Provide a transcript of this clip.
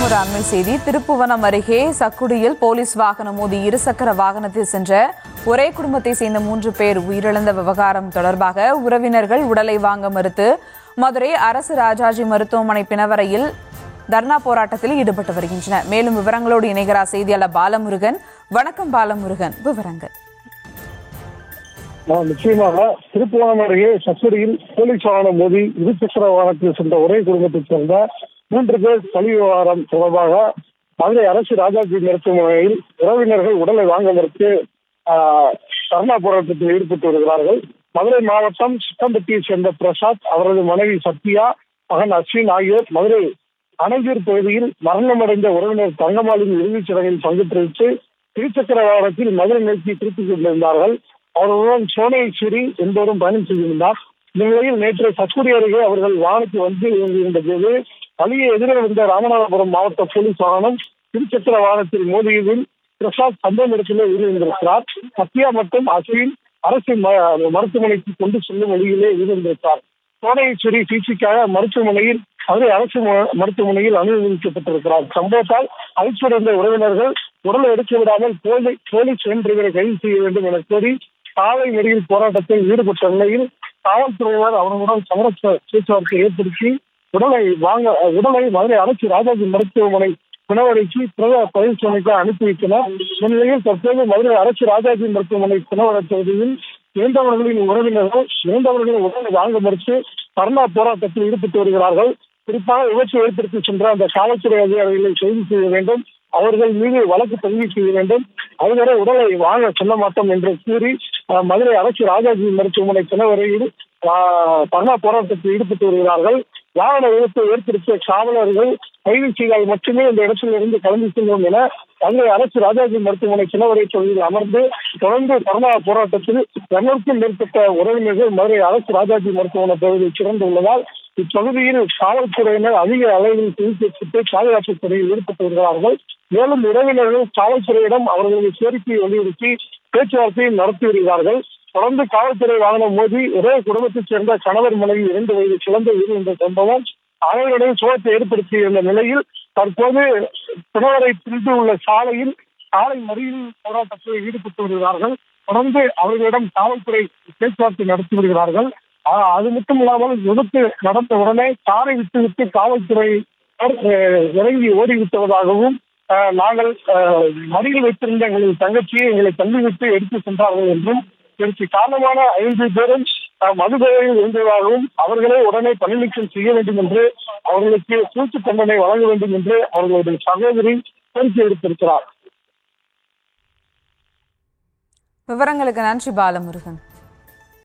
மற்றும் ஒரு அண்மை செய்தி. திருப்புவனம் அருகே சக்குடியில் போலீஸ் வாகனம் மோதி இருசக்கர வாகனத்தில் சென்ற ஒரே குடும்பத்தை சேர்ந்த 3 பேர் உயிரிழந்த விவகாரம் தொடர்பாக உறவினர்கள் உடலை வாங்க மறுத்து மதுரை அரசு ராஜாஜி மருத்துவமனை பிணவரையில் தர்ணா போராட்டத்தில் ஈடுபட்டு வருகின்றனர். மேலும் விவரங்களோடு இணைகிறார் செய்தியாளர் பாலமுருகன். வணக்கம் பாலமுருகன், விவரங்கள். நிச்சயமாக திருப்புவனம் அருகே சக்குடியில் போலீஸ் வாகனம் மோதி இருசக்கர வாகனத்தில் சென்ற ஒரே குடும்பத்தைச் சேர்ந்த 3 பேர் பலி விவகாரம் தொடர்பாக மதுரை அரசு ராஜாஜி மருத்துவமனையில் உறவினர்கள் உடலை வாங்க மறுத்து தர்ணா போராட்டத்தில் ஈடுபட்டு வருகிறார்கள். மதுரை மாவட்டம் சிக்கம்பட்டியை சேர்ந்த பிரசாத், அவரது மனைவி சத்யா, மகன் அஸ்வின் ஆகியோர் மதுரை அணையூர் பகுதியில் மரணமடைந்த உறவினர் தங்கமாலின் இறுதிச் சடங்கில் பங்கேற்று இருசக்கர வாகனத்தில் மதுரை நோக்கி திருப்பிக் கொண்டிருந்தார்கள். அவர்களுடன் சோனேஸ்வரி என்பவரும் பயணம் செய்திருந்தார். இந்த நிலையில் நேற்று சக்குடி அருகே அவர்கள் வாகனத்தில் வந்து இயங்கியிருந்த போது பலியை எதிரே வந்த ராமநாதபுரம் மாவட்ட போலீஸ் வாகனம் இருசக்கர வாகனத்தில் மோதியதில் பிரசாத் சம்பவ இடத்திலே உயிரிழந்திருக்கிறார். சத்யா மற்றும் அஸ்வின் அரசு மருத்துவமனைக்கு கொண்டு செல்லும் வழியிலே உயிரிழந்திருக்கிறார். சோனேஸ்வரி சிகிச்சைக்காக மருத்துவமனையில் மதுரை அரசு மருத்துவமனையில் அனுமதிக்கப்பட்டிருக்கிறார். சம்பவத்தால் அதிர்ச்சியடைந்த உறவினர்கள் உடலை எடுக்க விடாமல் போலீஸ் டிரைவரை கைது செய்ய வேண்டும் என கோரி சாலை மறியல் போராட்டத்தில் ஈடுபட்ட நிலையில் காவல்துறையினர் அவர்களுடன் சமரச பேச்சுவார்த்தை ஏற்படுத்தி உடலை மதுரை அரசு ராஜாஜி மருத்துவமனை பிணவரைக்கு பிரத பரிசோதனைக்கு அனுப்பி வைத்தனர். இந்நிலையில் தற்போது மதுரை அரசு ராஜாஜி மருத்துவமனை பிணவரை பகுதியில் இறந்தவர்களின் உறவினர்கள் இறந்தவர்களின் உடலை வாங்க மறுத்து தர்ணா போராட்டத்தில் ஈடுபட்டு வருகிறார்கள். குறிப்பாக விபத்து ஏற்படுத்தி சென்ற அந்த காவல்துறை அதிகாரிகளை கைது செய்ய வேண்டும், அவர்கள் மீது வழக்கு பதிவு செய்ய வேண்டும், அதுவரை உடலை வாங்க செல்ல மாட்டோம் என்று கூறி மதுரை அரசு ராஜாஜி மருத்துவமனை பிணவரையில் தர்ணா போராட்டத்தில் ஈடுபட்டு வருகிறார்கள். வாகன விபத்தை ஏற்படுத்திய காவலர்கள் கைது செய்தால் மட்டுமே இந்த இடத்தில் இருந்து கலந்து செல்வோம் என மதுரை அரசு ராஜாஜி மருத்துவமனை பிணவரை பகுதியில் அமர்ந்து தொடர்ந்து தர்ணா போராட்டத்தில் 200க்கும் மேற்பட்ட உறவினர்கள் மதுரை அரசு ராஜாஜி மருத்துவமனை பகுதியில் சிறந்துள்ளதால் இப்பகுதியில் காவல்துறையினர் அதிக அளவில் சிகிச்சை பாதுகாப்பு பணியில் ஈடுபட்டு வருகிறார்கள். மேலும் உறவினர்கள் காவல்துறையிடம் அவர்களது கோரிக்கையை வலியுறுத்தி பேச்சுவார்த்தையை நடத்தி வருகிறார்கள். தொடர்ந்து காவல்துறை வாகனம் மோதி ஒரே குடும்பத்தைச் சேர்ந்த கணவர் மனைவி 2 வயது குழந்தை என்ற சம்பவம் அனைவருடைய சோகத்தை ஏற்படுத்தியிருந்த நிலையில் தற்போது பிணவரை பிரிந்து உள்ள சாலையில் சாலை மறியல் போராட்டத்தில் ஈடுபட்டு வருகிறார்கள். தொடர்ந்து அவர்களிடம் காவல்துறை பேச்சுவார்த்தை நடத்தி வருகிறார்கள். அது மட்டும் இல்லாமல் விபத்து நடந்த உடனே காரை விட்டுவிட்டு காவல்துறை இறங்கி ஓடிவிட்டதாகவும் நாங்கள் மறியல் வைத்திருந்த எங்களது தங்கச்சியை எங்களை தள்ளிவிட்டு எடுத்து சென்றார்கள் என்றும் இதற்கு காரணமான 5 பேரும் மதுபோதையில் இருந்ததாகவும் அவர்களே உடனே பணி நீக்கம் செய்ய வேண்டும் என்று அவர்களுக்கு தூக்கு தண்டனை வழங்க வேண்டும் என்று அவர்களுடைய சகோதரி கோரிக்கை விடுத்திருக்கிறார். விவரங்களுக்கு நன்றி பாலமுருகன்.